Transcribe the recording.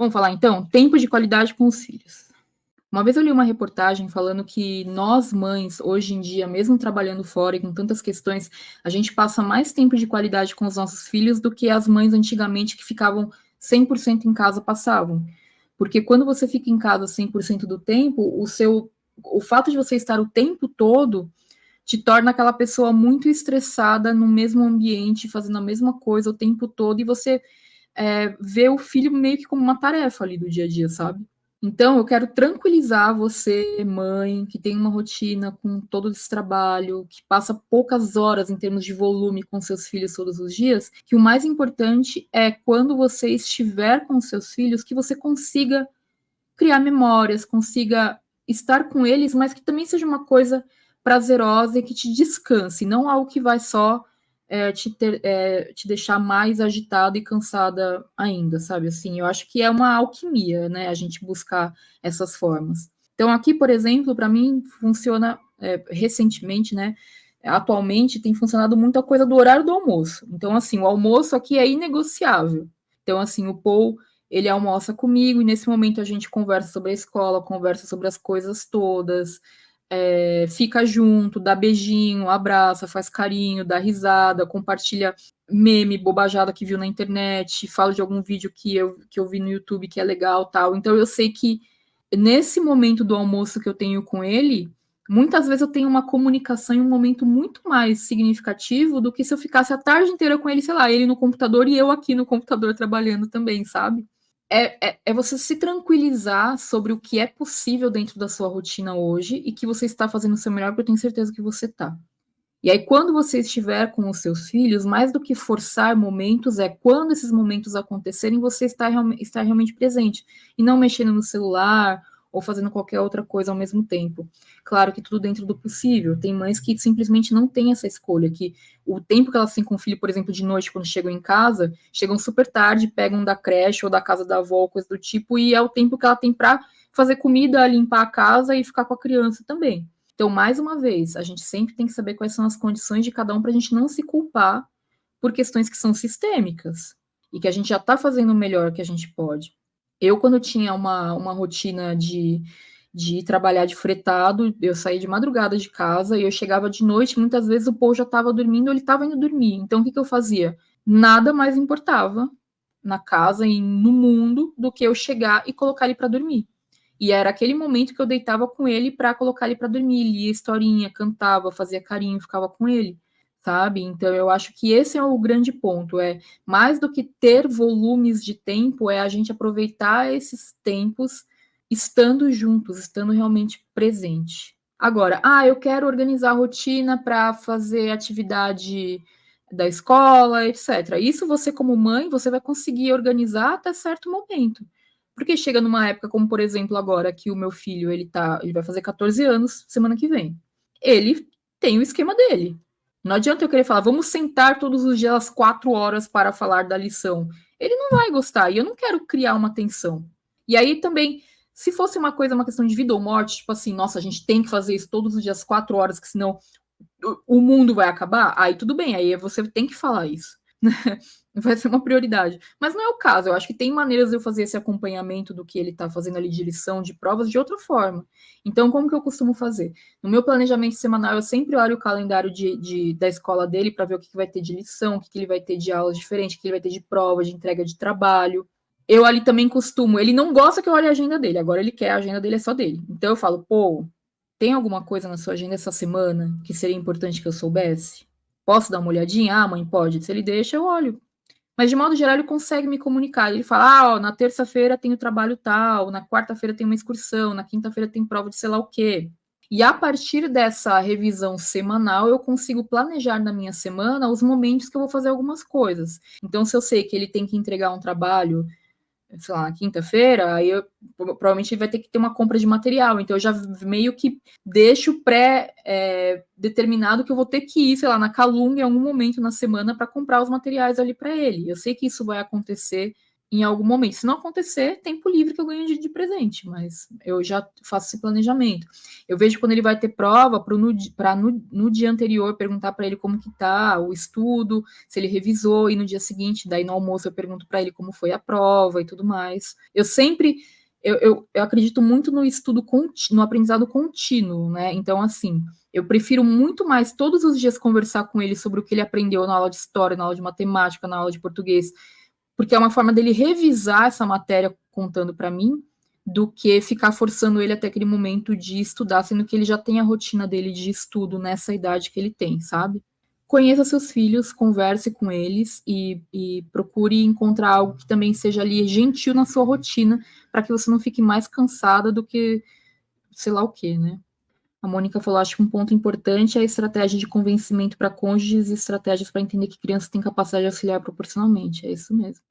Vamos falar então? Tempo de qualidade com os filhos. Uma vez eu li uma reportagem falando que nós, mães, hoje em dia, mesmo trabalhando fora e com tantas questões, a gente passa mais tempo de qualidade com os nossos filhos do que as mães antigamente que ficavam 100% em casa passavam. Porque quando você fica em casa 100% do tempo, o fato de você estar o tempo todo te torna aquela pessoa muito estressada no mesmo ambiente, fazendo a mesma coisa o tempo todo, e você vê o filho meio que como uma tarefa ali do dia a dia, sabe? Então, eu quero tranquilizar você, mãe, que tem uma rotina com todo esse trabalho, que passa poucas horas em termos de volume com seus filhos todos os dias, que o mais importante é quando você estiver com seus filhos, que você consiga criar memórias, consiga estar com eles, mas que também seja uma coisa prazerosa e que te descanse, não algo que vai só te deixar mais agitada e cansada ainda, sabe? Assim, eu acho que é uma alquimia, né? A gente buscar essas formas. Então, aqui, por exemplo, para mim funciona recentemente, né? Atualmente tem funcionado muito a coisa do horário do almoço. Então, assim, o almoço aqui é inegociável. Então, assim, o Paul, ele almoça comigo e nesse momento a gente conversa sobre a escola, conversa sobre as coisas todas, fica junto, dá beijinho, abraça, faz carinho, dá risada, compartilha meme, bobajada que viu na internet, fala de algum vídeo que eu vi no YouTube que é legal, tal. Então eu sei que nesse momento do almoço que eu tenho com ele, muitas vezes eu tenho uma comunicação em um momento muito mais significativo do que se eu ficasse a tarde inteira com ele, sei lá, ele no computador e eu aqui no computador trabalhando também, sabe? É você se tranquilizar sobre o que é possível dentro da sua rotina hoje e que você está fazendo o seu melhor, porque eu tenho certeza que você está. E aí, quando você estiver com os seus filhos, mais do que forçar momentos, é quando esses momentos acontecerem, você estar realmente presente. E não mexendo no celular ou fazendo qualquer outra coisa ao mesmo tempo. Claro que tudo dentro do possível. Tem mães que simplesmente não têm essa escolha, que o tempo que elas têm com o filho, por exemplo, de noite, quando chegam em casa, chegam super tarde, pegam da creche ou da casa da avó, coisa do tipo, e é o tempo que ela tem para fazer comida, limpar a casa e ficar com a criança também. Então, mais uma vez, a gente sempre tem que saber quais são as condições de cada um para a gente não se culpar por questões que são sistêmicas e que a gente já está fazendo o melhor que a gente pode. Eu, quando tinha uma rotina de ir trabalhar de fretado, eu saía de madrugada de casa e eu chegava de noite, muitas vezes o povo já estava dormindo, ele estava indo dormir. Então, o que eu fazia? Nada mais importava na casa e no mundo do que eu chegar e colocar ele para dormir. E era aquele momento que eu deitava com ele para colocar ele para dormir, lia historinha, cantava, fazia carinho, ficava com ele, sabe? Então eu acho que esse é o grande ponto, mais do que ter volumes de tempo, é a gente aproveitar esses tempos estando juntos, estando realmente presente. Agora, eu quero organizar a rotina para fazer atividade da escola, etc. Isso você como mãe, você vai conseguir organizar até certo momento. Porque chega numa época como, por exemplo, agora que o meu filho, ele vai fazer 14 anos semana que vem. Ele tem o esquema dele. Não adianta eu querer falar, vamos sentar todos os dias às 4 horas para falar da lição. Ele não vai gostar e eu não quero criar uma tensão. E aí também, se fosse uma questão de vida ou morte, tipo assim, nossa, a gente tem que fazer isso todos os dias às 4 horas, que senão o mundo vai acabar, aí tudo bem, aí você tem que falar isso. Vai ser uma prioridade. Mas não é o caso, eu acho que tem maneiras de eu fazer esse acompanhamento do que ele está fazendo ali de lição, de provas, de outra forma. Então, como que eu costumo fazer? No meu planejamento semanal, eu sempre olho o calendário da escola dele para ver o que vai ter de lição, o que ele vai ter de aulas diferentes, o que ele vai ter de prova, de entrega de trabalho. Eu ali também costumo, ele não gosta que eu olhe a agenda dele, agora ele quer, a agenda dele é só dele. Então eu falo, pô, tem alguma coisa na sua agenda essa semana que seria importante que eu soubesse? Posso dar uma olhadinha? Ah, mãe, pode. Se ele deixa, eu olho. Mas, de modo geral, ele consegue me comunicar. Ele fala, na terça-feira tem o trabalho tal, na quarta-feira tem uma excursão, na quinta-feira tem prova de sei lá o quê. E a partir dessa revisão semanal, eu consigo planejar na minha semana os momentos que eu vou fazer algumas coisas. Então, se eu sei que ele tem que entregar um trabalho, sei lá, na quinta-feira, aí provavelmente ele vai ter que ter uma compra de material, então eu já meio que deixo determinado que eu vou ter que ir, sei lá, na Calunga em algum momento na semana para comprar os materiais ali para ele. Eu sei que isso vai acontecer em algum momento. Se não acontecer, tempo livre que eu ganho de presente, mas eu já faço esse planejamento. Eu vejo quando ele vai ter prova, para no dia anterior perguntar para ele como que tá o estudo, se ele revisou, e no dia seguinte, daí no almoço eu pergunto para ele como foi a prova e tudo mais. Eu sempre, eu acredito muito no estudo, no aprendizado contínuo, né? Então, assim, eu prefiro muito mais todos os dias conversar com ele sobre o que ele aprendeu na aula de história, na aula de matemática, na aula de português, porque é uma forma dele revisar essa matéria contando para mim, do que ficar forçando ele até aquele momento de estudar, sendo que ele já tem a rotina dele de estudo nessa idade que ele tem, sabe? Conheça seus filhos, converse com eles e procure encontrar algo que também seja ali gentil na sua rotina, para que você não fique mais cansada do que sei lá o que, né? A Mônica falou, acho que um ponto importante é a estratégia de convencimento para cônjuges e estratégias para entender que crianças têm capacidade de auxiliar proporcionalmente. É isso mesmo.